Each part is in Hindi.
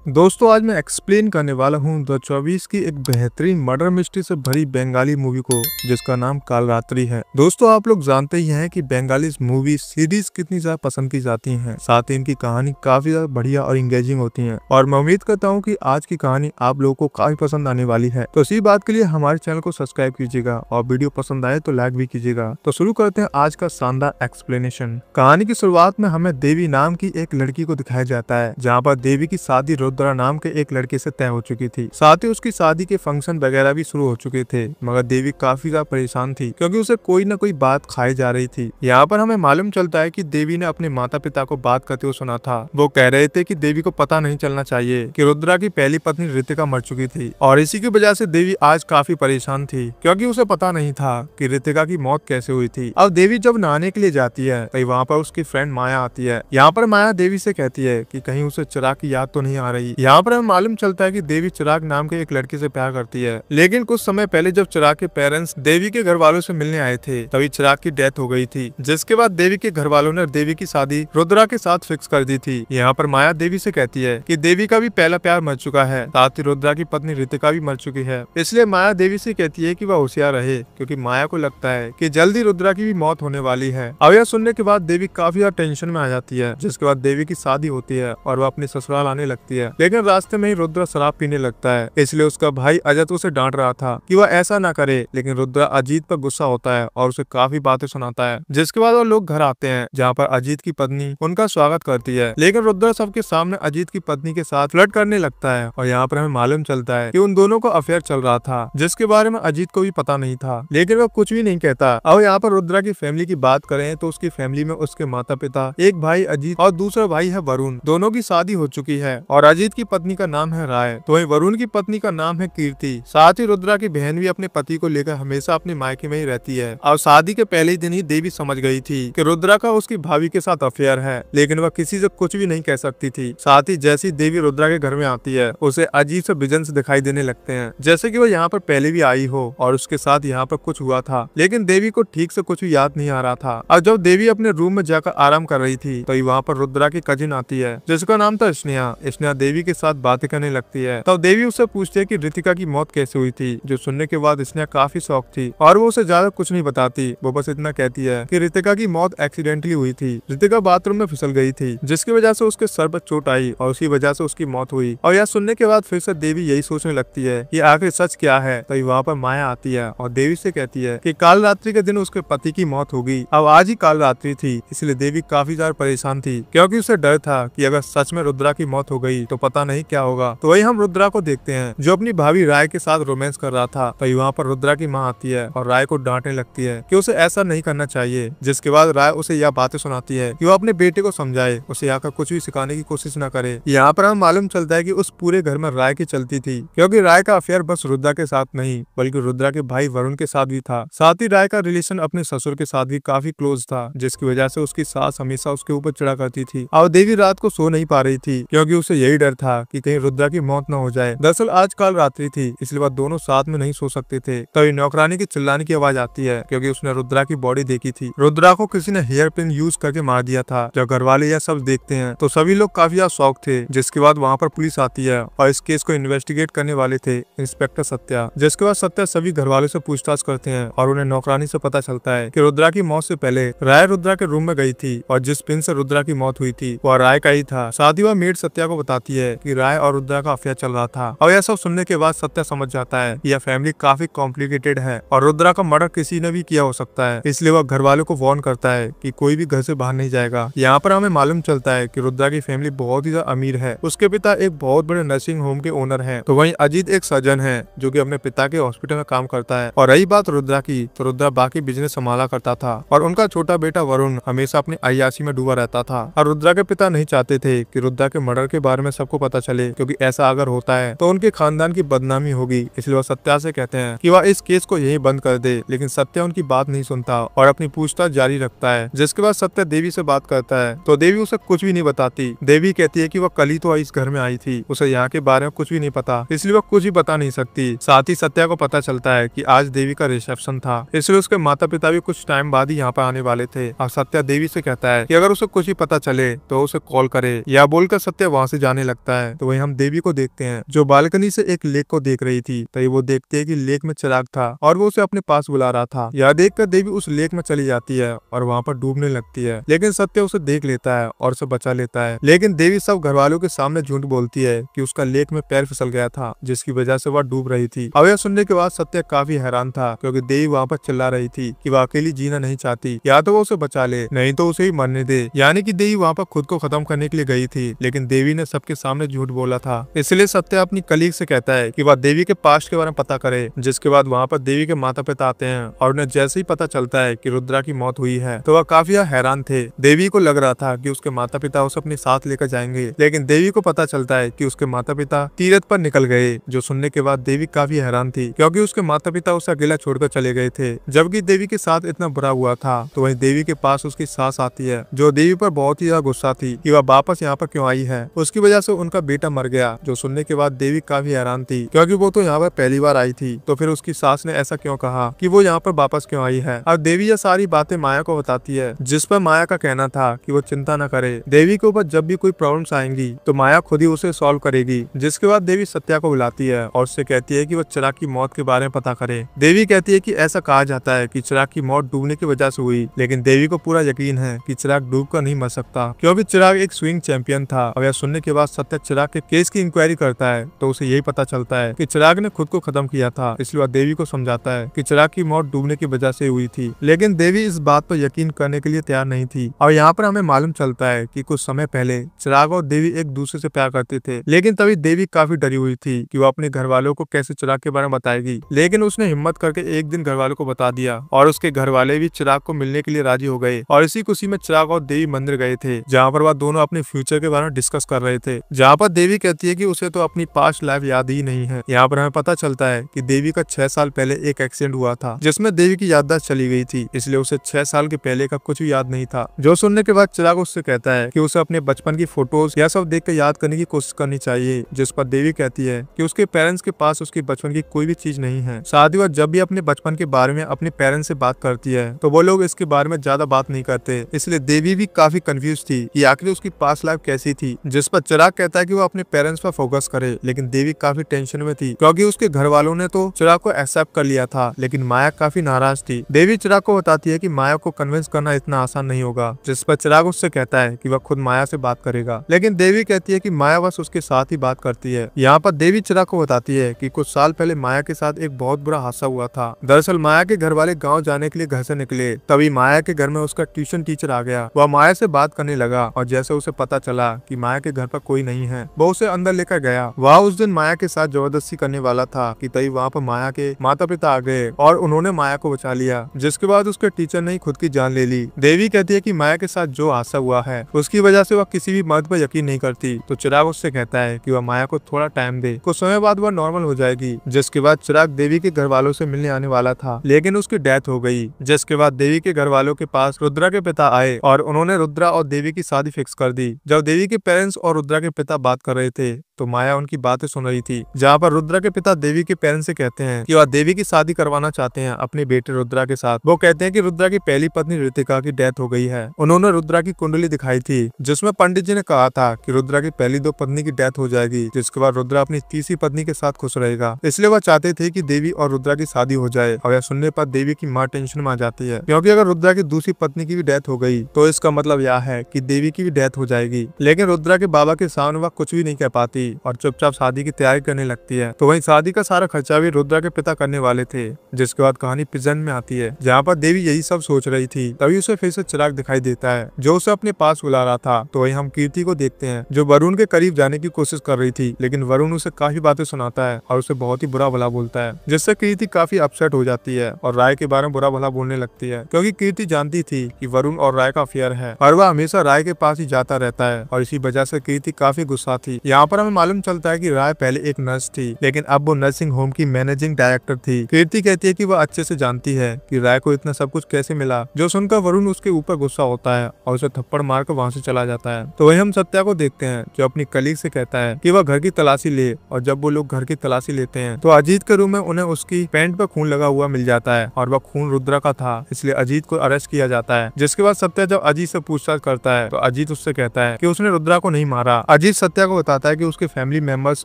दोस्तों आज मैं एक्सप्लेन करने वाला हूँ 2024 की एक बेहतरीन मर्डर मिस्ट्री से भरी बंगाली मूवी को जिसका नाम कालरात्रि है। दोस्तों आप लोग जानते ही हैं कि बंगाली मूवी सीरीज कितनी ज्यादा पसंद की जाती हैं, साथ ही इनकी कहानी काफी ज्यादा बढ़िया और इंगेजिंग होती है और मैं उम्मीद करता हूँ कि आज की कहानी आप लोगों को काफी पसंद आने वाली है। तो इसी बात के लिए हमारे चैनल को सब्सक्राइब कीजिएगा और वीडियो पसंद आए तो लाइक भी कीजिएगा। तो शुरू करते हैं आज का शानदार एक्सप्लेनेशन। कहानी की शुरुआत में हमें देवी नाम की एक लड़की को दिखाया जाता है, जहाँ पर देवी की शादी रुद्रा नाम के एक लड़के से तय हो चुकी थी। साथ ही उसकी शादी के फंक्शन वगैरह भी शुरू हो चुके थे, मगर देवी काफी ज्यादा परेशान थी क्योंकि उसे कोई न कोई बात खाई जा रही थी। यहाँ पर हमें मालूम चलता है कि देवी ने अपने माता पिता को बात करते हुए सुना था। वो कह रहे थे कि देवी को पता नहीं चलना चाहिए कि रुद्रा की पहली पत्नी रितिका मर चुकी थी और इसी की वजह से देवी आज काफी परेशान थी क्योंकि उसे पता नहीं था कि रितिका की मौत कैसे हुई थी। अब देवी जब नहाने के लिए जाती है तो वहाँ पर उसकी फ्रेंड माया आती है। यहाँ पर माया देवी से कहती है कि कहीं उसे चिराग की याद तो नहीं आ रही। यहाँ पर हमें मालूम चलता है कि देवी चिराग नाम के एक लड़के से प्यार करती है, लेकिन कुछ समय पहले जब चिराग के पेरेंट्स देवी के घर वालों से मिलने आए थे तभी चिराग की डेथ हो गई थी, जिसके बाद देवी के घर वालों ने देवी की शादी रुद्रा के साथ फिक्स कर दी थी। यहाँ पर माया देवी से कहती है कि देवी का भी पहला प्यार मर चुका है, साथ ही रुद्रा की पत्नी रितिका भी मर चुकी है, इसलिए माया देवी से कहती है कि वह होशियार रहे क्योंकि माया को लगता है कि जल्दी रुद्रा की भी मौत होने वाली है। अब यह सुनने के बाद देवी काफी ज्यादा टेंशन में आ जाती है, जिसके बाद देवी की शादी होती है और वह अपने ससुराल आने लगती है, लेकिन रास्ते में ही रुद्रा शराब पीने लगता है। इसलिए उसका भाई अजित उसे डांट रहा था कि वह ऐसा ना करे, लेकिन रुद्रा अजीत पर गुस्सा होता है और उसे काफी बातें सुनाता है। जिसके बाद वो लोग घर आते हैं जहाँ पर अजीत की पत्नी उनका स्वागत करती है, लेकिन रुद्रा सबके सामने अजीत की पत्नी के साथ फ्लर्ट करने लगता है और यहाँ पर हमें मालूम चलता है कि उन दोनों को अफेयर चल रहा था, जिसके बारे में अजीत को भी पता नहीं था, लेकिन वह कुछ भी नहीं कहता। अब यहाँ पर रुद्रा की फैमिली की बात करें तो उसकी फैमिली में उसके माता पिता, एक भाई अजीत और दूसरा भाई है वरुण। दोनों की शादी हो चुकी है और अजीत की पत्नी का नाम है राय, तो वही वरुण की पत्नी का नाम है कीर्ति। साथ ही रुद्रा की बहन भी अपने पति को लेकर हमेशा अपने मायके में ही रहती है और शादी के पहले ही दिन ही देवी समझ गई थी कि रुद्रा का उसकी भाभी के साथ अफेयर है, लेकिन वह किसी से कुछ भी नहीं कह सकती थी। साथ ही जैसी देवी रुद्रा के घर में आती है उसे अजीब से विजन्स दिखाई देने लगते हैं, जैसे कि वो यहाँ पर पहले भी आई हो और उसके साथ यहाँ पर कुछ हुआ था, लेकिन देवी को ठीक से कुछ भी याद नहीं आ रहा था। और जब देवी अपने रूम में जाकर आराम कर रही थी तो वहाँ पर रुद्रा की कजिन आती है जिसका नाम था स्नेहा। स्नेहा देवी के साथ बातें करने लगती है, तब देवी उससे पूछती है कि रितिका की मौत कैसे हुई थी, जो सुनने के बाद स्नेहा काफी शॉक थी और वो उसे ज्यादा कुछ नहीं बताती। वो बस इतना कहती है कि रितिका की मौत एक्सीडेंटली हुई थी। रितिका बाथरूम में फिसल गई थी, जिसकी वजह से उसके सर पर चोट आई और उसी वजह से उसकी मौत हुई। और यह सुनने के बाद फिर से देवी यही सोचने लगती है कि आखिर सच क्या है। तो वहाँ पर माया आती है और देवी से कहती है कि काल रात्रि के दिन उसके पति की मौत होगी। अब आज ही काल रात्रि थी, इसलिए देवी काफी ज्यादा परेशान थी क्योंकि उसे डर था कि अगर सच में रुद्रा की मौत हो गई तो पता नहीं क्या होगा। तो वही हम रुद्रा को देखते हैं जो अपनी भाभी राय के साथ रोमांस कर रहा था। तो वहाँ पर रुद्रा की माँ आती है और राय को डांटने लगती है कि उसे ऐसा नहीं करना चाहिए, जिसके बाद राय उसे यह बातें सुनाती है कि वो अपने बेटे को समझाए, उसे आकर कुछ भी सिखाने की कोशिश न करे। यहाँ पर हमें मालूम चलता है कि उस पूरे घर में राय की चलती थी, क्योंकि राय का अफेयर बस रुद्रा के साथ नहीं बल्कि रुद्रा के भाई वरुण के साथ भी था। साथ ही राय का रिलेशन अपने ससुर के साथ भी काफी क्लोज था, जिसकी वजह से उसकी सास हमेशा उसके ऊपर चिढ़ा करती थी। और देवी रात को सो नहीं पा रही थी क्योंकि उसे यही डर था कि कहीं रुद्रा की मौत न हो जाए। दरअसल आज काल रात्रि थी, इसलिए वह दोनों साथ में नहीं सो सकते थे। तभी नौकरानी की चिल्लाने की आवाज आती है क्योंकि उसने रुद्रा की बॉडी देखी थी। रुद्रा को किसी ने हेयर पिन यूज करके मार दिया था। जब घर वाले यह सब देखते हैं तो सभी लोग काफी ज्यादा शॉक थे। जिसके बाद वहाँ पर पुलिस आती है और इस केस को इन्वेस्टिगेट करने वाले थे इंस्पेक्टर सत्या। जिसके बाद सत्या सभी घर वालों से पूछताछ करते हैं और उन्हें नौकरानी से पता चलता है कि रुद्रा की मौत से पहले राय रुद्रा के रूम में गई थी और जिस पिन से रुद्रा की मौत हुई थी वह राय का ही था। साथ ही वह मेड सत्या को बताती है कि राय और रुद्रा का अफेयर चल रहा था। और यह सब सुनने के बाद सत्या समझ जाता है कि यह फैमिली काफी कॉम्प्लिकेटेड है और रुद्रा का मर्डर किसी ने भी किया हो सकता है, इसलिए वह घर वालों को वार्न करता है कि कोई भी घर से बाहर नहीं जाएगा। यहाँ पर हमें मालूम चलता है कि रुद्रा की फैमिली बहुत ही ज्यादा अमीर है। उसके पिता एक बहुत बड़े नर्सिंग होम के ओनर हैं, तो वहीं अजीत एक सर्जन है जो कि अपने पिता के हॉस्पिटल में काम करता है। और रही बात रुद्रा की, तो रुद्रा बाकी बिजनेस संभाला करता था और उनका छोटा बेटा वरुण हमेशा अपनी अय्याशी में डूबा रहता था। और रुद्रा के पिता नहीं चाहते थे कि रुद्रा के मर्डर के बारे में सबको पता चले, क्योंकि ऐसा अगर होता है तो उनके खानदान की बदनामी होगी। इसलिए वह सत्या से कहते हैं कि वह इस केस को यही बंद कर दे, लेकिन सत्या उनकी बात नहीं सुनता और अपनी पूछताछ जारी रखता है। जिसके बाद सत्या देवी से बात करता है तो देवी उसे कुछ भी नहीं बताती। देवी कहती है कि वह कल ही तो इस घर में आई थी, उसे यहाँ के बारे में कुछ भी नहीं पता, इसलिए वह कुछ भी बता नहीं सकती। साथ ही सत्या को पता चलता है कि आज देवी का रिसेप्शन था, इसलिए उसके माता पिता भी कुछ टाइम बाद ही यहाँ पर आने वाले थे। और सत्या देवी से कहता है कि अगर उसे कुछ ही पता चले तो उसे कॉल करे, या बोलकर सत्या वहाँ से जाने लगता लगता है तो वही हम देवी को देखते हैं जो बालकनी से एक लेक को देख रही थी। तभी वो देखती है कि लेक में चिराग था और वो उसे अपने पास बुला रहा था। यह देखकर देवी उस लेक में चली जाती है और वहाँ पर डूबने लगती है, लेकिन सत्य उसे देख लेता है और उसे बचा लेता है। लेकिन देवी सब घर वालों के सामने झूठ बोलती है कि उसका लेक में पैर फिसल गया था जिसकी वजह से वह डूब रही थी। अब यह सुनने के बाद सत्य काफी हैरान था क्योंकि देवी वहाँ पर चिल्ला रही थी कि वह अकेली जीना नहीं चाहती, या तो वो उसे बचा ले नहीं तो उसे ही मरने दे। यानी कि देवी वहाँ पर खुद को खत्म करने के लिए गई थी, लेकिन देवी ने सबके सामने झूठ बोला था। इसलिए सत्य अपनी कलीग से कहता है कि वह देवी के पास्ट के बारे में पता करे, जिसके बाद वहाँ पर देवी के माता पिता आते हैं और उन्हें जैसे ही पता चलता है कि रुद्रा की मौत हुई है तो वह काफी हैरान थे। देवी को लग रहा था कि उसके माता पिता उसे अपने साथ लेकर जाएंगे, लेकिन देवी को पता चलता है कि उसके माता पिता तीरथ पर निकल गए। जो सुनने के बाद देवी काफी हैरान थी क्योंकि उसके माता पिता उसे अकेला छोड़कर चले गए थे। जबकि देवी के साथ इतना बुरा हुआ था तो वहीं देवी के पास उसकी सास आती है जो देवी पर बहुत ही ज्यादा गुस्सा थी कि वह वापस यहाँ पर क्यों आई है। उसकी वजह से उनका बेटा मर गया। जो सुनने के बाद देवी काफी हैरान थी क्योंकि वो तो यहाँ पर पहली बार आई थी, तो फिर उसकी सास ने ऐसा क्यों कहा कि वो यहाँ पर वापस क्यों आई है। अब देवी यह सारी बातें माया को बताती है, जिस पर माया का कहना था कि वो चिंता न करे, देवी के ऊपर जब भी कोई प्रॉब्लम्स आएंगी तो माया खुद ही उसे सॉल्व करेगी। जिसके बाद देवी सत्या को बुलाती है और उससे कहती है कि वो चिराग की मौत के बारे में पता करे। देवी कहती है कि ऐसा कहा जाता है कि चिराग की मौत डूबने की वजह से हुई, लेकिन देवी को पूरा यकीन है कि चिराग डूब कर नहीं मर सकता क्योंकि चिराग एक स्विंग चैंपियन था। और यह सुनने के बाद सत्य चिराग के केस की इंक्वायरी करता है तो उसे यही पता चलता है कि चिराग ने खुद को खत्म किया था। इसलिए वह देवी को समझाता है कि चिराग की मौत डूबने की वजह से हुई थी, लेकिन देवी इस बात पर यकीन करने के लिए तैयार नहीं थी। और यहाँ पर हमें मालूम चलता है कि कुछ समय पहले चिराग और देवी एक दूसरे से प्यार करते थे, लेकिन तभी देवी काफी डरी हुई थी कि वो अपने घर वालों को कैसे चिराग के बारे में बताएगी। लेकिन उसने हिम्मत करके एक दिन घर वालों को बता दिया और उसके घर वाले भी चिराग को मिलने के लिए राजी हो गए। और इसी खुशी में चिराग और देवी मंदिर गए थे जहाँ पर वह दोनों अपने फ्यूचर के बारे में डिस्कस कर रहे थे। जहाँ पर देवी कहती है कि उसे तो अपनी पास्ट लाइफ याद ही नहीं है। यहाँ पर हमें पता चलता है कि देवी का 6 साल पहले एक एक्सीडेंट हुआ था जिसमें देवी की याददाश्त चली गई थी, इसलिए उसे 6 साल के पहले का कुछ भी याद नहीं था। जो सुनने के बाद चिराग उससे कहता है कि उसे अपने बचपन की फोटोज यह सब देख कर याद करने की कोशिश करनी चाहिए। जिस पर देवी कहती है कि उसके पेरेंट्स के पास उसकी बचपन की कोई भी चीज नहीं है। साथ ही वह जब भी अपने बचपन के बारे में अपने पेरेंट्स से बात करती है तो वो लोग इसके बारे में ज्यादा बात नहीं करते। इसलिए देवी भी काफी कंफ्यूज थी कि आखिर उसकी पास्ट लाइफ कैसी थी। जिस पर चिराग कहता है कि वो अपने पेरेंट्स पर फोकस करे, लेकिन देवी काफी टेंशन में थी क्योंकि उसके घर वालों ने तो चिराग को एक्सेप्ट कर लिया था, लेकिन माया काफी नाराज थी। देवी चिराग को बताती है कि माया को कन्विंस करना इतना आसान नहीं होगा। जिस पर चिराग उससे कहता है कि वह खुद माया से बात करेगा, लेकिन देवी कहती है कि माया बस उसके साथ ही बात करती है। यहाँ पर देवी चिराग को बताती है कि कुछ साल पहले माया के साथ एक बहुत बुरा हादसा हुआ था। दरअसल माया के घर वाले गाँव जाने के लिए घर से निकले, तभी माया के घर में उसका ट्यूशन टीचर आ गया। वह माया से बात करने लगा और जैसे उसे पता चला कि माया के घर पर कोई नहीं है वो उसे अंदर लेकर गया। वह उस दिन माया के साथ जबरदस्ती करने वाला था कि तभी वहाँ पर माया के माता पिता आ गए और उन्होंने माया को बचा लिया, जिसके बाद उसके टीचर ने खुद की जान ले ली। देवी कहती है कि माया के साथ जो हादसा हुआ है उसकी वजह से वह किसी भी मर्द पर यकीन नहीं करती, तो चिराग उससे कहता है कि वह माया को थोड़ा टाइम दे, कुछ समय बाद वह नॉर्मल हो जाएगी। जिसके बाद चिराग देवी के घर वालों से मिलने आने वाला था, लेकिन उसकी डेथ हो गई। जिसके बाद देवी के घर वालों के पास रुद्रा के पिता आए और उन्होंने रुद्रा और देवी की शादी फिक्स कर दी। जब देवी के पेरेंट्स और रुद्रा के पिता बात कर रहे थे तो माया उनकी बातें सुन रही थी। जहाँ पर रुद्रा के पिता देवी के पेरेंट्स से कहते हैं कि वह देवी की शादी करवाना चाहते हैं अपने बेटे रुद्रा के साथ। वो कहते हैं कि रुद्रा की पहली पत्नी ऋतिका की डेथ हो गई है। उन्होंने रुद्रा की कुंडली दिखाई थी जिसमें पंडित जी ने कहा था कि रुद्रा की पहली 2 पत्नी की डेथ हो जाएगी, जिसके बाद रुद्रा अपनी तीसरी पत्नी के साथ खुश रहेगा। इसलिए वह चाहते थे कि देवी और रुद्रा की शादी हो जाए। और यह सुनने पर देवी की माँ टेंशन में आ जाती है क्योंकि अगर रुद्रा की दूसरी पत्नी की भी डेथ हो गई तो इसका मतलब यह है कि देवी की भी डेथ हो जाएगी। लेकिन रुद्रा के बाबा के सामने वह कुछ भी नहीं कह पाती और चुपचाप शादी की तैयारी करने लगती है। तो वहीं शादी का सारा खर्चा भी रुद्रा के पिता करने वाले थे। जिसके बाद कहानी प्रेजेंट में आती है जहाँ पर देवी यही सब सोच रही थी, तभी उसे फिर से चिराग दिखाई देता है जो उसे अपने पास बुला रहा था। तो वहीं हम कीर्ति को देखते हैं जो वरुण के करीब जाने की कोशिश कर रही थी, लेकिन वरुण उसे काफी बातें सुनाता है और उसे बहुत ही बुरा भला बोलता है, जिससे कीर्ति काफी अपसेट हो जाती है और राय के बारे में बुरा भला बोलने लगती है क्योंकि कीर्ति जानती थी कि वरुण और राय का अफेयर है और वह हमेशा राय के पास ही जाता रहता है और इसी वजह से कीर्ति काफी गुस्सा थी। यहाँ पर हमें मालूम चलता है कि राय पहले एक नर्स थी, लेकिन अब वो नर्सिंग होम की मैनेजिंग डायरेक्टर थी। कीर्ति कहती है कि वह अच्छे से जानती है कि राय को इतना सब कुछ कैसे मिला। जो सुनकर वरुण उसके ऊपर गुस्सा होता है और उसे थप्पड़ मारकर वहां से चला जाता है। तो वही हम सत्या को देखते हैं जो अपनी कलीग से कहता है कि वह घर की तलाशी ले, और जब वो लोग घर की तलाशी लेते हैं तो अजीत के रूम में उन्हें उसकी पैंट पर खून लगा हुआ मिल जाता है और वह खून रुद्रा का था, इसलिए अजीत को अरेस्ट किया जाता है। जिसके बाद सत्या जब अजीत से पूछताछ करता है तो अजीत उससे कहता है कि उसने रुद्रा को नहीं मारा। अजीत सत्या को बताता है कि उसके फैमिली मेंबर्स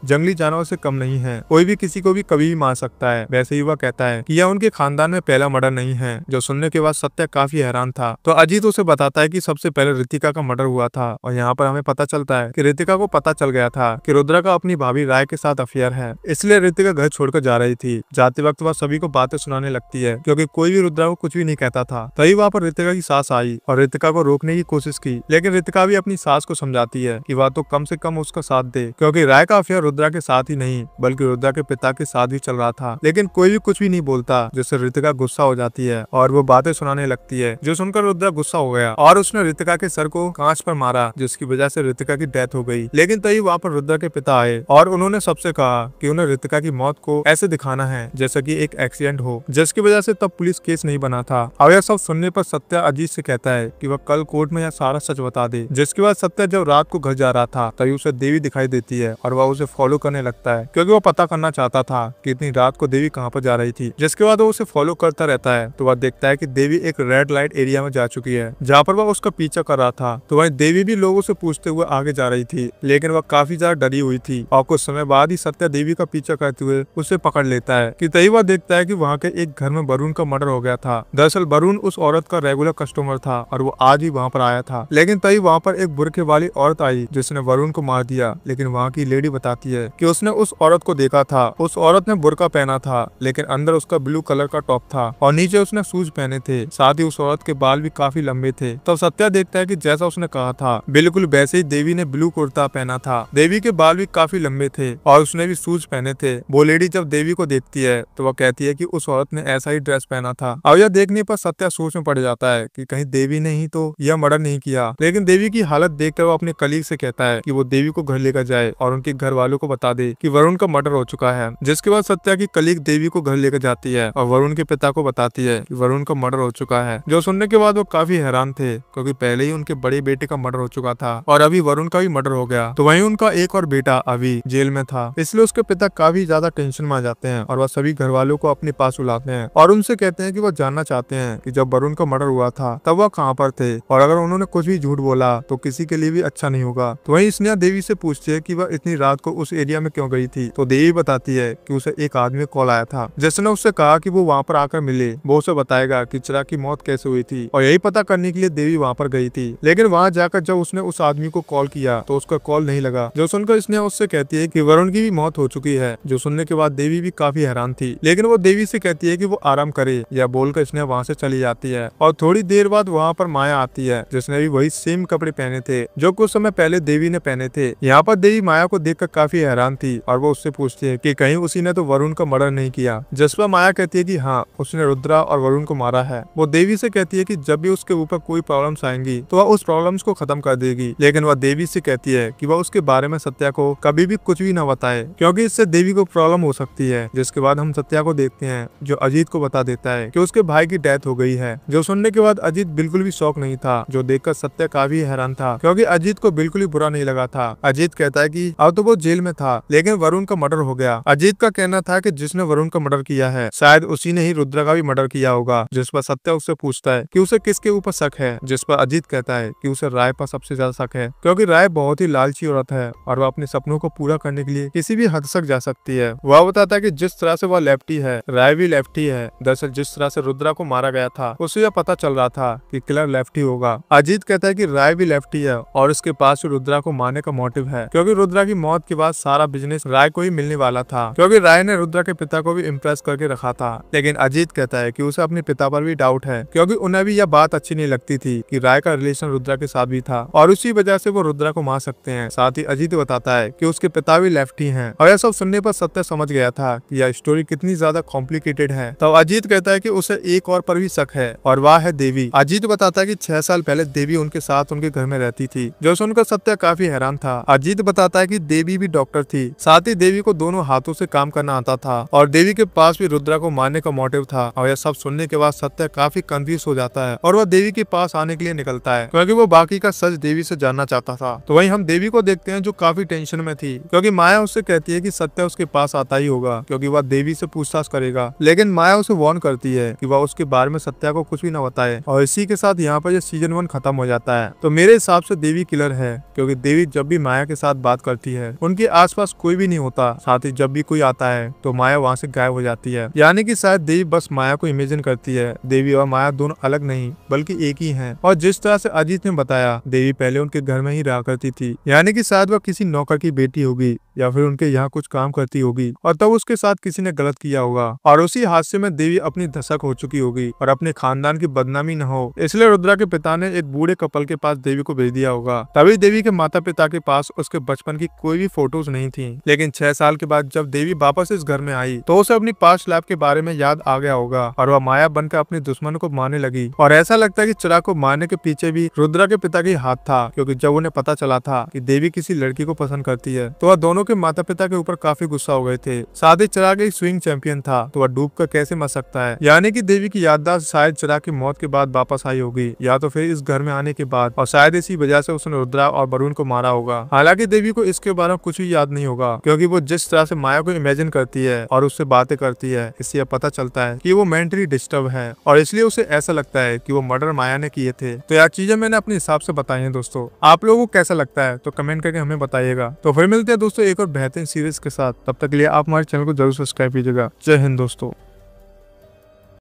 जंगली जानवरों से कम नहीं हैं, कोई भी किसी को भी कभी भी मार सकता है। वैसे ही वह कहता है कि यह उनके खानदान में पहला मर्डर नहीं है। जो सुनने के बाद सत्या काफी हैरान था। तो अजीत उसे बताता है कि सबसे पहले रितिका का मर्डर हुआ था और यहाँ पर हमें पता चलता है कि रितिका को पता चल गया था कि रुद्रा का अपनी भाभी राय के साथ अफेयर है, इसलिए रितिका घर छोड़कर जा रही थी। जाते वक्त वह सभी को बातें सुनाने लगती है क्योंकि कोई भी रुद्रा को कुछ भी नहीं कहता था। तभी वहाँ पर रितिका की सास आई और रितिका को रोकने की कोशिश की, लेकिन रितिका भी अपनी सास को समझाती है कि वह तो कम से कम उसका साथ दे, क्योंकि राय का अफेयर रुद्रा के साथ ही नहीं बल्कि रुद्रा के पिता के साथ भी चल रहा था। लेकिन कोई भी कुछ भी नहीं बोलता, जिससे रितिका गुस्सा हो जाती है और वो बातें सुनाने लगती है। जो सुनकर रुद्रा गुस्सा हो गया और उसने रितिका के सर को कांच पर मारा, जिसकी वजह से रितिका की डेथ हो गई। लेकिन तभी वहाँ पर रुद्रा के पिता आए और उन्होंने सबसे कहा कि उन्हें रितिका की मौत को ऐसे दिखाना है जैसे कि एक एक्सीडेंट हो, जिसकी वजह से तब पुलिस केस नहीं बना था। अब यह सब सुनने पर सत्या अजीत से कहता है कि वह कल कोर्ट में यह सारा सच बता दे। जिसके बाद सत्या जब रात को घर जा रहा था तभी उसे देवी दिखाई देती है और वह उसे फॉलो करने लगता है, क्योंकि वह पता करना चाहता था कि इतनी रात को देवी कहाँ पर जा रही थी। जिसके बाद वो उसे फॉलो करता रहता है तो वह देखता है कि देवी एक रेड लाइट एरिया में जा चुकी है, जहाँ पर वह उसका पीछा कर रहा था। तो वहीं देवी भी लोगों से पूछते हुए आगे जा रही थी, लेकिन वह काफी ज्यादा डरी हुई थी। और कुछ समय बाद ही सत्या देवी का पीछा करते हुए उसे पकड़ लेता है कि तभी वह देखता है कि वहाँ के एक घर में वरुण का मर्डर हो गया था। दरअसल वरुण उस औरत का रेगुलर कस्टमर था और वो आज ही वहाँ पर आया था। लेकिन तभी वहाँ पर एक बुरखे वाली औरत आई जिसने वरुण को मार दिया। लेकिन वहाँ की लेडी बताती है कि उसने उस औरत को देखा था। उस औरत ने बुरका पहना था, लेकिन अंदर उसका ब्लू कलर का टॉप था और नीचे उसने शूज पहने थे। साथ ही उस औरत के बाल भी काफी लंबे थे। तब सत्या देखता है कि जैसा उसने कहा था बिल्कुल वैसे ही देवी ने ब्लू कुर्ता पहना था। देवी के बाल भी काफी लंबे थे और उसने भी शूज पहने थे। वो लेडी जब देवी को देखती है तो वह कहती है कि उस औरत ने ऐसा ही ड्रेस पहना था। अब यह देखने पर सत्या सोच में पड़ जाता है कि कहीं देवी ने ही तो यह मर्डर नहीं किया। लेकिन देवी की हालत देखकर वो अपने कलीग से कहता है कि वो देवी को घर लेकर जाए और उनके घर वालों को बता दे कि वरुण का मर्डर हो चुका है। जिसके बाद सत्या की कलीग देवी को घर लेकर जाती है और वरुण के पिता को बताती है कि वरुण का मर्डर हो चुका है। जो सुनने के बाद वो काफी हैरान थे, क्योंकि पहले ही उनके बड़े बेटे का मर्डर हो चुका था और अभी वरुण का भी मर्डर हो गया। तो वहीं उनका एक और बेटा अभी जेल में था, इसलिए उसके पिता काफी ज्यादा टेंशन में आ जाते हैं और वह सभी घर वालों को अपने पास बुलाते हैं और उनसे कहते हैं कि वह जानना चाहते हैं कि जब वरुण का मर्डर हुआ था तब वह कहाँ पर थे, और अगर उन्होंने कुछ भी झूठ बोला तो किसी के लिए भी अच्छा नहीं होगा। तो वहीं स्नेहा देवी से पूछती है कि वह इतनी रात को उस एरिया में क्यों गई थी। तो देवी बताती है कि उसे एक आदमी कॉल आया था जिसने उससे कहा कि वो वहाँ पर आकर मिले, वो उसे बताएगा कि चिराग की मौत कैसे हुई थी। और यही पता करने के लिए देवी वहाँ पर गई थी। लेकिन वहाँ जाकर जब उसने उस आदमी को कॉल किया तो उसका कॉल नहीं लगा। जो सुनकर स्नेहा उससे कहती है कि वरुण की भी मौत हो चुकी है। जो सुनने के बाद देवी भी काफी हैरान थी, लेकिन वो देवी से कहती है कि वो आराम करे, या बोलकर स्नेहा वहाँ से चली जाती है। और थोड़ी देर बाद वहाँ पर माया आती है जिसने भी वही सेम कपड़े पहने थे जो कुछ समय पहले देवी ने पहने थे। यहाँ पर देवी माया को देखकर काफी हैरान थी और वो उससे पूछती है कि कहीं उसी ने तो वरुण का मर्डर नहीं किया। जिस पर माया कहती है कि हाँ, उसने रुद्रा और वरुण को मारा है। वो देवी से कहती है कि जब भी उसके ऊपर कोई प्रॉब्लम्स आएंगी तो वह उस प्रॉब्लम्स को खत्म कर देगी। लेकिन वह देवी से कहती है कि वह उसके बारे में सत्या को कभी भी कुछ भी न बताए, क्योंकि इससे देवी को प्रॉब्लम हो सकती है। जिसके बाद हम सत्या को देखते हैं जो अजीत को बता देता है कि उसके भाई की डेथ हो गई है। जो सुनने के बाद अजीत बिल्कुल भी शौक नहीं था। जो देखकर सत्या काफी हैरान था, क्योंकि अजीत को बिल्कुल ही बुरा नहीं लगा था। अजीत कहता है कि अब तो वो जेल में था, लेकिन वरुण का मर्डर हो गया। अजीत का कहना था कि जिसने वरुण का मर्डर किया है शायद उसी ने ही रुद्रा का भी मर्डर किया होगा। जिस पर सत्या उससे पूछता है कि उसे किसके ऊपर शक है। जिस पर अजीत कहता है कि उसे राय पर सबसे ज्यादा शक है, क्योंकि राय बहुत ही लालची औरत है और वह अपने सपनों को पूरा करने के लिए किसी भी हद तक जा सकती है। वह बताता है कि जिस तरह से वह लेफ्टी है, राय भी लेफ्टी है। दरअसल जिस तरह से रुद्रा को मारा गया था उसे यह पता चल रहा था कि किलर लेफ्टी होगा। अजीत कहता है कि राय भी लेफ्टी है और उसके पास रुद्रा को मारने का मोटिव है, क्योंकि रुद्रा की मौत के बाद सारा बिजनेस राय को ही मिलने वाला था, क्योंकि राय ने रुद्रा के पिता को भी इम्प्रेस करके रखा था। लेकिन अजीत कहता है कि उसे अपने पिता पर भी डाउट है, क्योंकि उन्हें भी यह बात अच्छी नहीं लगती थी कि राय का रिलेशन रुद्रा के साथ भी था और उसी वजह से वो रुद्रा को मार सकते हैं। साथ ही अजीत बताता है कि उसके पिता भी लेफ्टी हैं और यह सब सुनने पर सत्य समझ गया था कि यह स्टोरी कितनी ज्यादा कॉम्प्लिकेटेड है। तो अजीत कहता है कि उसे एक और पर भी शक है और वह है देवी। अजीत बताता है कि 6 साल पहले देवी उनके साथ उनके घर में रहती थी। जो सुनकर सत्य काफी हैरान था। अजीत बताता है कि देवी भी डॉक्टर थी, साथ ही देवी को दोनों हाथों से काम करना आता था और देवी के पास भी रुद्रा को मारने का मोटिव था। और यह सब सुनने के बाद सत्य काफी कंफ्यूज हो जाता है और वह देवी के पास आने के लिए निकलता है, क्योंकि वो बाकी का सच देवी से जानना चाहता था। तो वहीं हम देवी को देखते हैं जो काफी टेंशन में थी, क्योंकि माया उससे कहती है कि सत्य उसके पास आता ही होगा, क्योंकि वह देवी से पूछताछ करेगा। लेकिन माया उसे वार्न करती है कि वह उसके बारे में सत्या को कुछ भी न बताए। और इसी के साथ यहाँ पर सीजन 1 खत्म हो जाता है। तो मेरे हिसाब से देवी किलर है, क्योंकि देवी देवी जब भी माया के साथ बात करती है उनके आसपास कोई भी नहीं होता, साथ ही जब भी कोई आता है तो माया वहाँ से गायब हो जाती है। यानी कि शायद देवी बस माया को इमेजिन करती है। देवी और माया दोनों अलग नहीं बल्कि एक ही हैं। और जिस तरह से अजीत ने बताया, देवी पहले उनके घर में ही रहा करती थी, यानी कि शायद वह किसी नौकर की बेटी होगी या फिर उनके यहाँ कुछ काम करती होगी और तब उसके साथ किसी ने गलत किया होगा और उसी हादसे में देवी अपनी धसक हो चुकी होगी और अपने खानदान की बदनामी न हो, इसलिए रुद्रा के पिता ने एक बूढ़े कपल के पास देवी को भेज दिया होगा। तभी देवी के माता पिता के पास उसके बचपन की कोई भी फोटोज नहीं थी। लेकिन 6 साल के बाद जब देवी वापस इस घर में आई तो उसे अपनी पास्ट लाइफ के बारे में याद आ गया होगा और वह माया बनकर अपने दुश्मन को मारने लगी। और ऐसा लगता है कि चिराग को मारने के पीछे भी रुद्रा के पिता की हाथ था, क्योंकि जब उन्हें पता चला था कि देवी किसी लड़की को पसंद करती है तो वह दोनों के माता पिता के ऊपर काफी गुस्सा हो गए थे। साथ ही चिराग एक स्विंग चैंपियन था तो वह डूब कर कैसे मर सकता है। यानी कि देवी की याददाश्त शायद चिराग की मौत के बाद वापस आई होगी या तो फिर इस घर में आने के बाद, और शायद इसी वजह से उसने रुद्रा और वरुण को मारा होगा। हालांकि देवी को इसके बारे में कुछ भी याद नहीं होगा, क्योंकि वो जिस तरह से माया को इमेजिन करती है और उससे बातें करती है, इससे यह पता चलता है कि वो मेंटली डिस्टर्ब है और इसलिए उसे ऐसा लगता है कि वो मर्डर माया ने किए थे। तो यार चीजें मैंने अपने हिसाब से बताई हैं दोस्तों, आप लोगों को कैसा लगता है तो कमेंट करके हमें बताइएगा। तो फिर मिलते हैं दोस्तों एक और बेहतरीन सीरीज के साथ, तब तक के लिए आप हमारे चैनल को जरूर सब्सक्राइब कीजिएगा। जय हिंद दोस्तों।